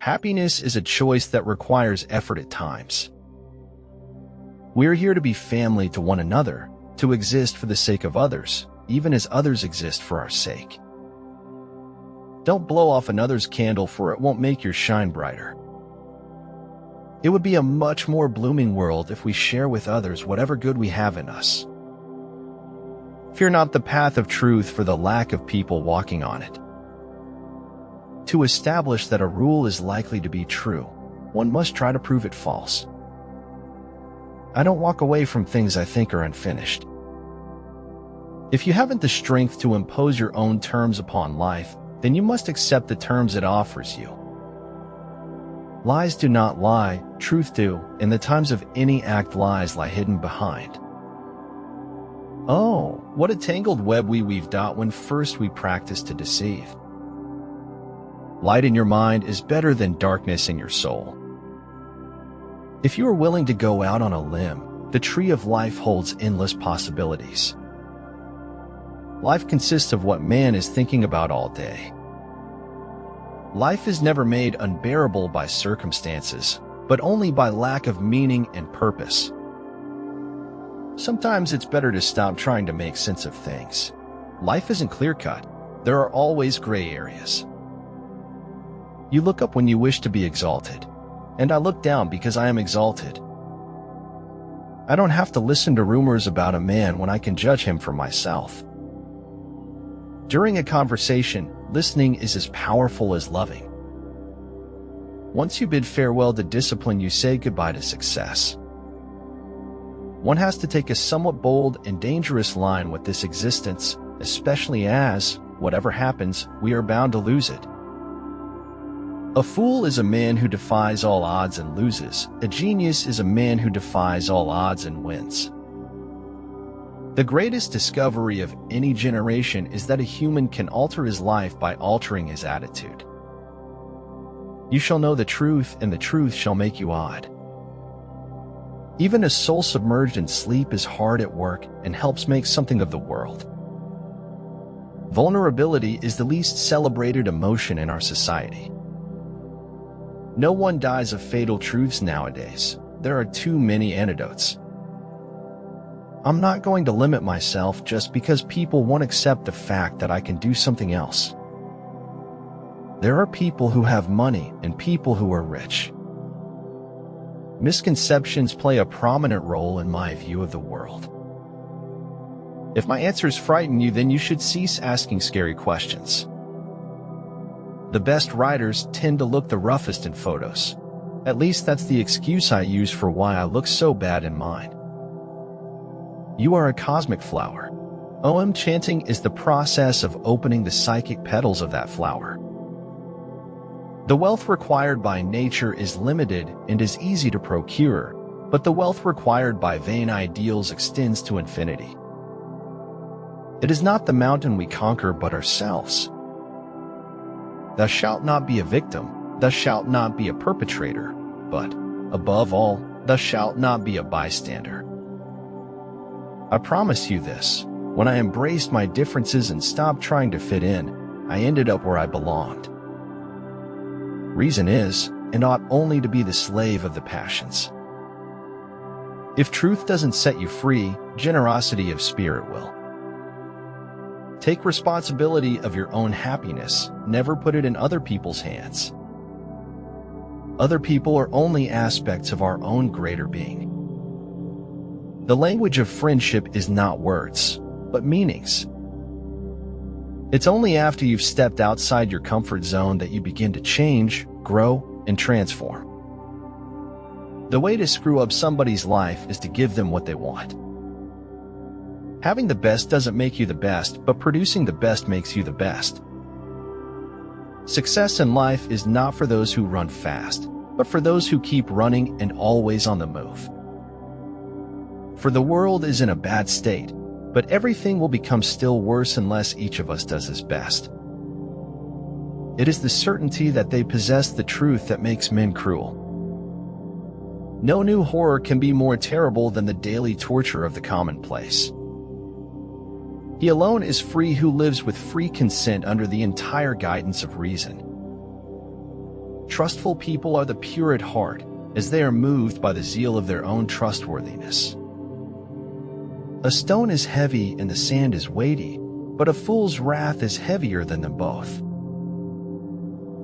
Happiness is a choice that requires effort at times. We're here to be family to one another, to exist for the sake of others, even as others exist for our sake. Don't blow off another's candle, for it won't make your shine brighter. It would be a much more blooming world if we share with others whatever good we have in us. Fear not the path of truth for the lack of people walking on it. To establish that a rule is likely to be true, one must try to prove it false. I don't walk away from things I think are unfinished. If you haven't the strength to impose your own terms upon life, then you must accept the terms it offers you. Lies do not lie, truth do. In the times of any act, lies lie hidden behind. Oh, what a tangled web we weave when first we practice to deceive. Light in your mind is better than darkness in your soul. If you are willing to go out on a limb, the tree of life holds endless possibilities. Life consists of what man is thinking about all day. Life is never made unbearable by circumstances, but only by lack of meaning and purpose. Sometimes it's better to stop trying to make sense of things. Life isn't clear-cut. There are always gray areas. You look up when you wish to be exalted, and I look down because I am exalted. I don't have to listen to rumors about a man when I can judge him for myself. During a conversation, listening is as powerful as loving. Once you bid farewell to discipline, you say goodbye to success. One has to take a somewhat bold and dangerous line with this existence, especially as, whatever happens, we are bound to lose it. A fool is a man who defies all odds and loses. A genius is a man who defies all odds and wins. The greatest discovery of any generation is that a human can alter his life by altering his attitude. You shall know the truth, and the truth shall make you odd. Even a soul submerged in sleep is hard at work and helps make something of the world. Vulnerability is the least celebrated emotion in our society. No one dies of fatal truths nowadays. There are too many antidotes. I'm not going to limit myself just because people won't accept the fact that I can do something else. There are people who have money and people who are rich. Misconceptions play a prominent role in my view of the world. If my answers frighten you, then you should cease asking scary questions. The best writers tend to look the roughest in photos. At least that's the excuse I use for why I look so bad in mine. You are a cosmic flower. Om chanting is the process of opening the psychic petals of that flower. The wealth required by nature is limited and is easy to procure, but the wealth required by vain ideals extends to infinity. It is not the mountain we conquer but ourselves. Thou shalt not be a victim, thou shalt not be a perpetrator, but, above all, thou shalt not be a bystander. I promise you this, when I embraced my differences and stopped trying to fit in, I ended up where I belonged. Reason is, and ought only to be the slave of the passions. If truth doesn't set you free, generosity of spirit will. Take responsibility of your own happiness, never put it in other people's hands. Other people are only aspects of our own greater being. The language of friendship is not words, but meanings. It's only after you've stepped outside your comfort zone that you begin to change, grow, and transform. The way to screw up somebody's life is to give them what they want. Having the best doesn't make you the best, but producing the best makes you the best. Success in life is not for those who run fast, but for those who keep running and always on the move. For the world is in a bad state, but everything will become still worse unless each of us does his best. It is the certainty that they possess the truth that makes men cruel. No new horror can be more terrible than the daily torture of the commonplace. He alone is free who lives with free consent under the entire guidance of reason. Trustful people are the pure at heart, as they are moved by the zeal of their own trustworthiness. A stone is heavy and the sand is weighty, but a fool's wrath is heavier than them both.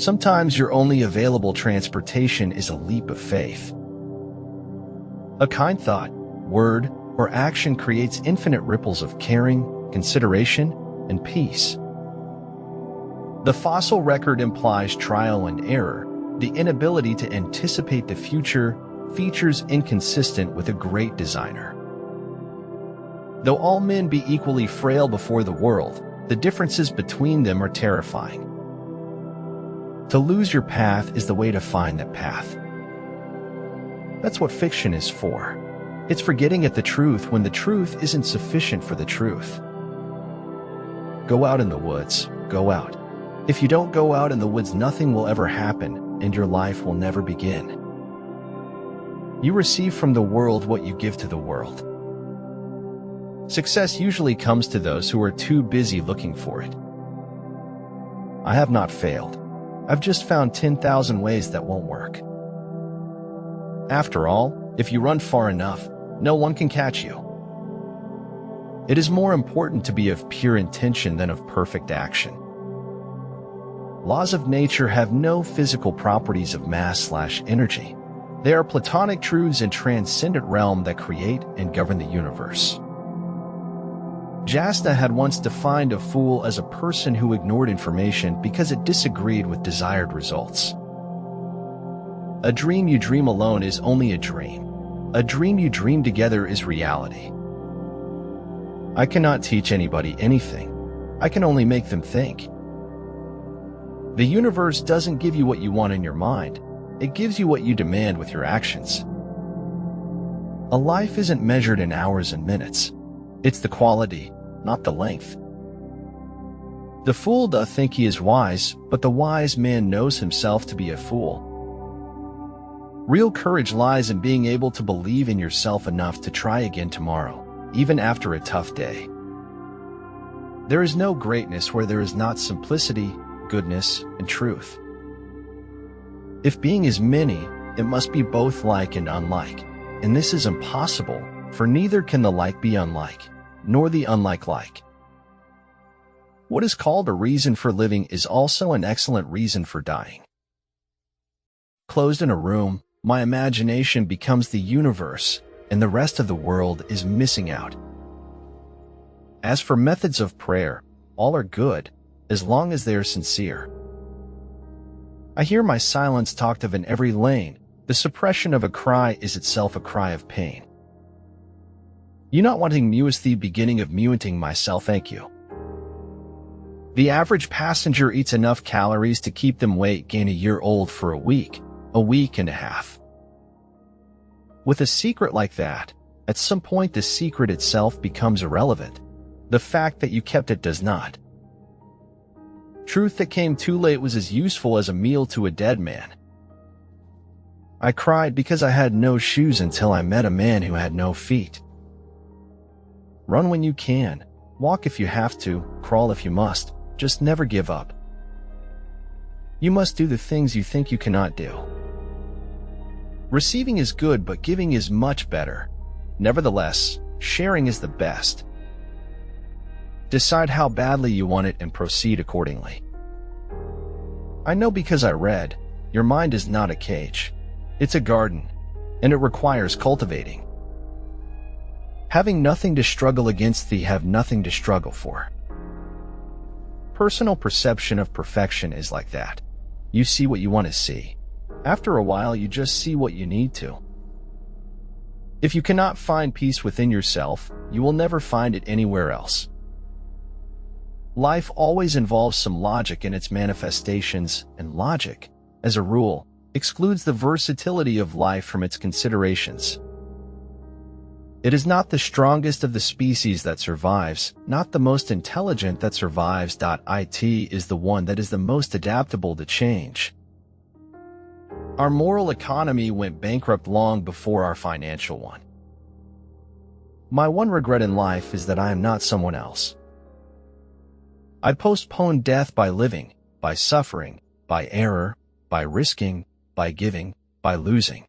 Sometimes your only available transportation is a leap of faith. A kind thought, word, or action creates infinite ripples of caring, consideration, and peace. The fossil record implies trial and error, the inability to anticipate the future, features inconsistent with a great designer. Though all men be equally frail before the world, the differences between them are terrifying. To lose your path is the way to find that path. That's what fiction is for. It's for getting at the truth when the truth isn't sufficient for the truth. Go out in the woods, go out. If you don't go out in the woods, nothing will ever happen, and your life will never begin. You receive from the world what you give to the world. Success usually comes to those who are too busy looking for it. I have not failed. I've just found 10,000 ways that won't work. After all, if you run far enough, no one can catch you. It is more important to be of pure intention than of perfect action. Laws of nature have no physical properties of mass/energy. They are Platonic truths in transcendent realm that create and govern the universe. Jasta had once defined a fool as a person who ignored information because it disagreed with desired results. A dream you dream alone is only a dream. A dream you dream together is reality. I cannot teach anybody anything. I can only make them think. The universe doesn't give you what you want in your mind. It gives you what you demand with your actions. A life isn't measured in hours and minutes. It's the quality, not the length. The fool doth think he is wise, but the wise man knows himself to be a fool. Real courage lies in being able to believe in yourself enough to try again tomorrow, even after a tough day. There is no greatness where there is not simplicity, goodness, and truth. If being is many, it must be both like and unlike, and this is impossible, for neither can the like be unlike, nor the unlike like. What is called a reason for living is also an excellent reason for dying. Closed in a room, my imagination becomes the universe, and the rest of the world is missing out. As for methods of prayer, all are good, as long as they are sincere. I hear my silence talked of in every lane. The suppression of a cry is itself a cry of pain. You not wanting meweth the beginning of mewing myself, thank you. The average passenger eats enough calories to keep them weight gain a year old for a week and a half. With a secret like that, at some point the secret itself becomes irrelevant. The fact that you kept it does not. Truth that came too late was as useful as a meal to a dead man. I cried because I had no shoes until I met a man who had no feet. Run when you can, walk if you have to, crawl if you must, just never give up. You must do the things you think you cannot do. Receiving is good, but giving is much better. Nevertheless, sharing is the best. Decide how badly you want it and proceed accordingly. I know because I read, your mind is not a cage. It's a garden, and it requires cultivating. Having nothing to struggle against, thee have nothing to struggle for. Personal perception of perfection is like that. You see what you want to see. After a while, you just see what you need to. If you cannot find peace within yourself, you will never find it anywhere else. Life always involves some logic in its manifestations, and logic, as a rule, excludes the versatility of life from its considerations. It is not the strongest of the species that survives, not the most intelligent that survives. It is the one that is the most adaptable to change. Our moral economy went bankrupt long before our financial one. My one regret in life is that I am not someone else. I postponed death by living, by suffering, by error, by risking, by giving, by losing.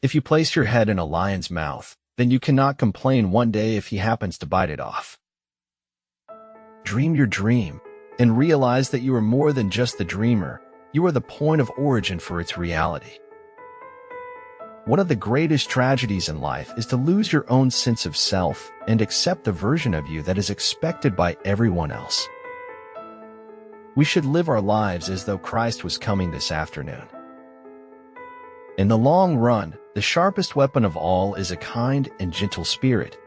If you place your head in a lion's mouth, then you cannot complain one day if he happens to bite it off. Dream your dream, and realize that you are more than just the dreamer. You are the point of origin for its reality. One of the greatest tragedies in life is to lose your own sense of self and accept the version of you that is expected by everyone else. We should live our lives as though Christ was coming this afternoon. In the long run, the sharpest weapon of all is a kind and gentle spirit,